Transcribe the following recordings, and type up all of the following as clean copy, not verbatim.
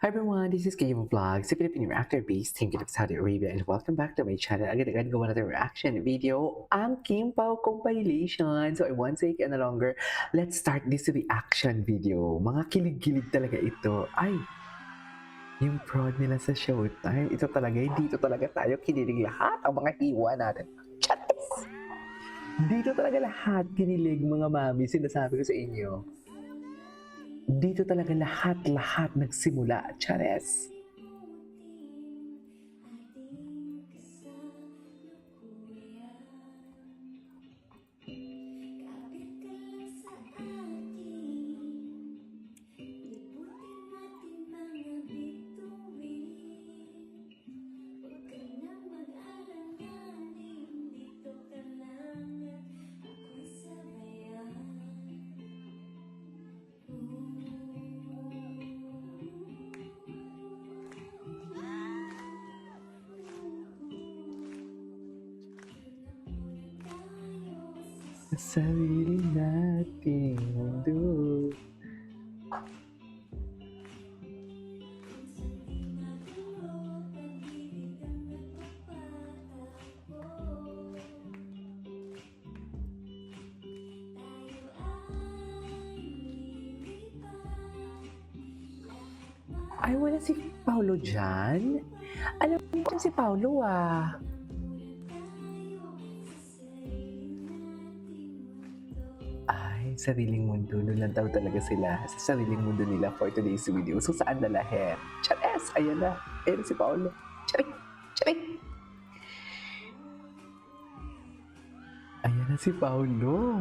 Hi everyone, this is Kayo Vlogs, a Filipino reactor based in Saudi Arabia, and welcome back to my channel. Agad-agad gawa natin reaction video, ang Kim Pao compilation. So I won't take any longer. Let's start this reaction video. Mga kilig-kilig talaga ito. Ay, yung prod nila sa Showtime, ito talaga, dito talaga tayo kinilig lahat ang mga hiwa natin. Charis! Dito talaga lahat kinilig mga mami, sinasabi ko sa inyo. Dito talaga lahat nagsimula, Chares. Sa sarili nating mundo. Ay, wala si Paolo dyan? Alam mo si Paolo ah. Ay, sariling mundo. Doon lang daw talaga sila sa sariling mundo nila for today's video. So, saan lalahin? Chares! Ayan na. Ayan si Paolo. Charing! Charing! Ayan na si Paolo.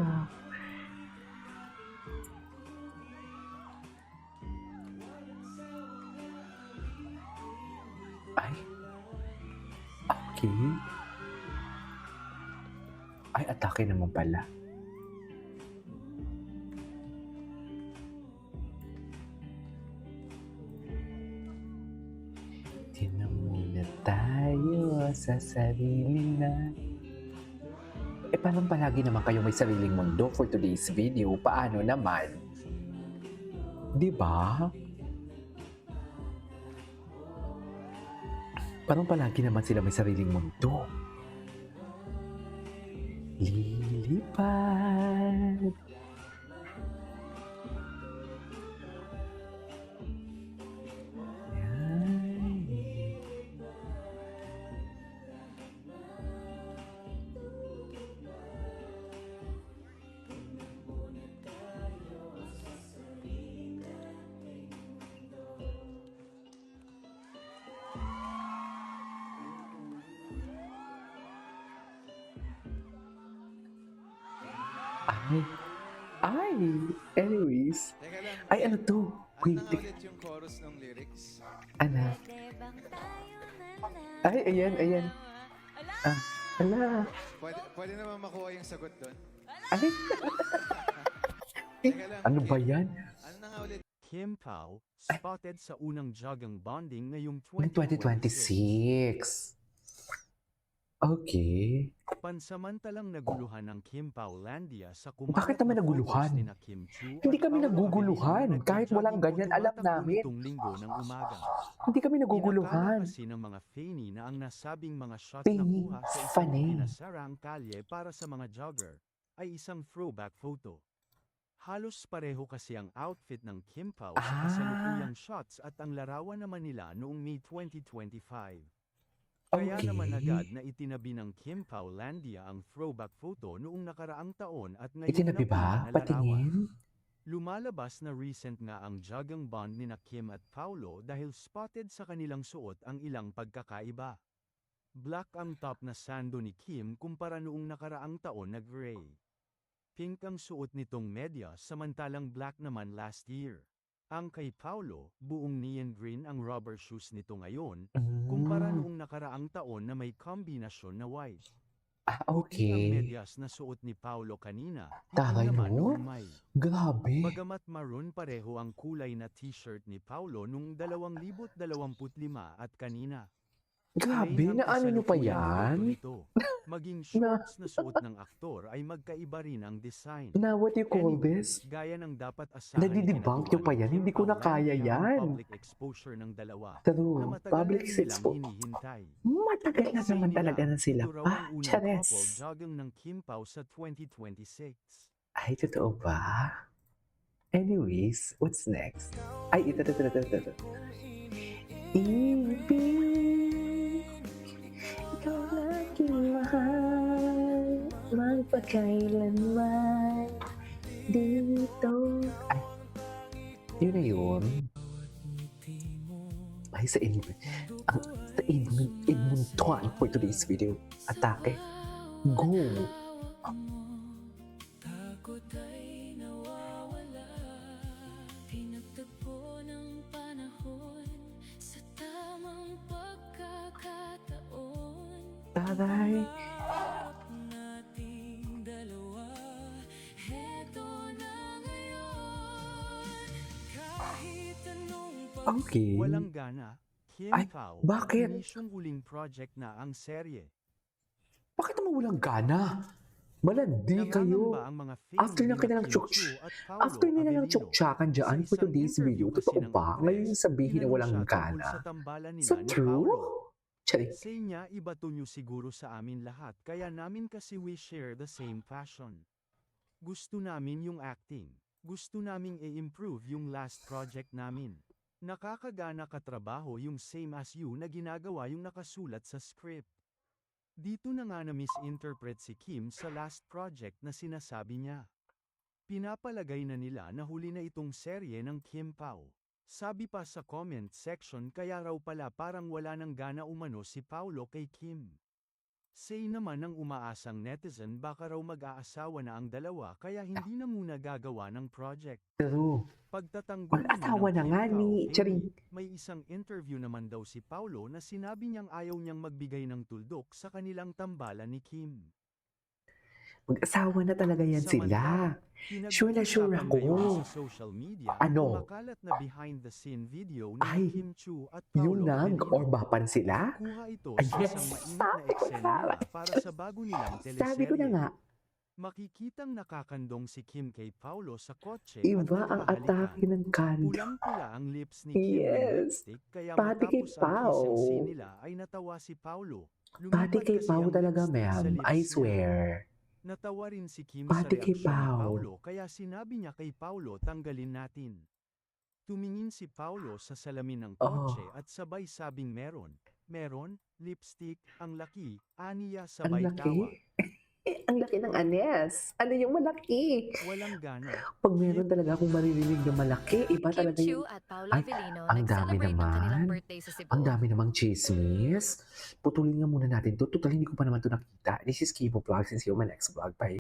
Ay. Okay. Ay, atake naman pala. Tinan muna tayo sa sarili na. Parang palagi naman kayo may sariling mundo for today's video. Paano naman? Di ba? Parang palagi naman sila may sariling mundo. Lilipad. Ay, anyways. Teka lang. Ay, ano to? Ano na ulit yung chorus ng lyrics? Ano? Ay, ayan. Ah, ala. Pwede naman makuha yung sagot doon. Ay. Teka lang. Ano ba yan? Ano na nga ulit? Kim Pao, spotted sa unang jogang bonding ngayong 2026. Okay. Pansamantalang naguluhan ng Kim Paulandia sa Bakit kumalat naman na naguluhan? photos nina Kim Chu Hindi at kami Paolo naguguluhan. Abilino na Kahit walang nagja-jogging ganyan, alam tumatakbo namin. nitong linggo ng umaga. Hindi kami Inakala naguguluhan. kasi ng mga fani na ang nasabing mga shots na Fani, kuha sa isang fani. pinasarang kalye para sa mga jogger ay isang throwback photo. Halos pareho kasi ang outfit ng Kim Pao sa kasalukuyang shots at ang larawan naman nila noong May 2025. Kaya Okay. naman agad na itinabi ng Kim Paulandia ang throwback photo noong nakaraang taon at ngayon Itinabi ba? na larawan. Patingin? Lumalabas na recent nga ang jogging bond nina Kim at Paolo dahil spotted sa kanilang suot ang ilang pagkakaiba. Black ang top na sando ni Kim kumpara noong nakaraang taon na gray. Pink ang suot nitong medyas samantalang black naman last year. Ang kay Paolo, buong neon green ang rubber shoes nito ngayon, kumpara noong nakaraang taon na may kombinasyon na white. Puti ang Okay. medyas na suot ni Paolo kanina, Taray, itim naman no? noong May. Grabe. Bagamat maroon pareho ang kulay na t-shirt ni Paolo noong 2025 at kanina. Grabe, Plain ang na ano nyo pa kasalukuyang yan? epekto nito. Maging Na, shorts na suot ng aktor ay magkaiba rin ang design. na what do you call Anyway, this? gaya ng dapat asahan ni Nadidebunk nyo kinatuwa pa ni yan? Kim Hindi ko na Paulan, kaya tiyak ang yan. public exposure ng dalawa na True. matagal Public na din sex nilang po. hinihintay. Matagal na Say naman nila, talaga na sila ito raw pa. ang unang Chares. couple jogging ng Kim Pao sa 2026. Ay, totoo ba? Anyways, what's next? Ay, ito. Ibig, ikaw laging mahal, magpakailanman dito. Ay, yun na yun. Ay, sa Edmonton for today's video. Atake. Go! Takot ay nawawala. Pinagtagpo ng panahon sa tamang pagkakataon. Taray. Nating dalawa, heto na ngayon. Kahit anong Okay. Walang gana, Kim Ay, Pao, bakit? inisyong huling project na ang serye. Bakit naman walang gana? Malandi kayo. Nangangamba ang mga fans After na nina kanilang Kim chuk- Chu at Paolo After nila ng Avellino. tsuktsakan dyan Sa for isang today's interview video, kasi totoo ng ba? Actress, Ngayon yung sabihin na tinanong walang siya tungkol gana. sa tambalan nila So ni true? Paolo. Charing. Say niya, iba to nyo siguro sa amin lahat, kaya namin kasi we share the same passion. Gusto namin yung acting. Gusto naming i-improve yung last project namin. Nakakagana katrabaho yung same as you na ginagawa yung nakasulat sa script. Dito na nga na-misinterpret si Kim sa last project na sinasabi niya. Pinapalagay na nila na huli na itong serye ng Kim Pao. Sabi pa sa comment section kaya raw pala parang wala nang gana umano si Paolo kay Kim. Say naman ng umaasang netizen baka raw mag-aasawa na ang dalawa kaya hindi na muna gagawa ng project. True. Pagtatanggol Mag-asawa na naman ng nga Kim Pao ni kay Charing. Lee, may isang interview naman daw si Paolo na sinabi niyang ayaw niyang magbigay ng tuldok sa kanilang tambalan ni Kim. Mag-asawa na talaga yan sila. Sure na sure Pinag-uusapan ako. ngayon sa social media Ano? ang makalat na behind-the-scene video ni Ay, Kim Chu at Yung Paolo nag-orbapan sila? Kuha ito Ay, sa yes. isang mainit na Sabi ko eksena na. nila para sa bago nilang teleserye. Sabi ko na nga, Makikitang nakakandong si Kim kay Paolo sa kotse iba at ang naghahalikan. atake ng kanda. Pulang-pula ang lips ni Kim ng Yes. lipstick kaya Pati kay matapos ang kissing Pao. scene nila ay natawa si Paolo. Pati Lumipad kay kasi Pao ang talaga, lipstick sa ma'am. lips I niya. swear. Natawa rin si Kim Pati sa kay reaksyon ni Pao. Paolo kaya sinabi niya kay Paolo tanggalin natin. Tumingin si Paolo sa salamin ng kotse at sabay sabing meron, lipstick, ang laki, aniya Ang sabay laki. tawa. Ang laki ng anes. Ano yung malaki? Walang gana. Pag meron talaga akong maririnig na malaki, iba Kim talaga Chiu yung... at Paolo Ay, Avellino ang dami nag-celebrate ng kanilang naman. birthday sa Cebu. Ang dami namang chismis. Putulin nga muna natin to. Total, hindi ko pa naman to nakita. This is Kibo Vlogs and see you on my next vlog. Bye.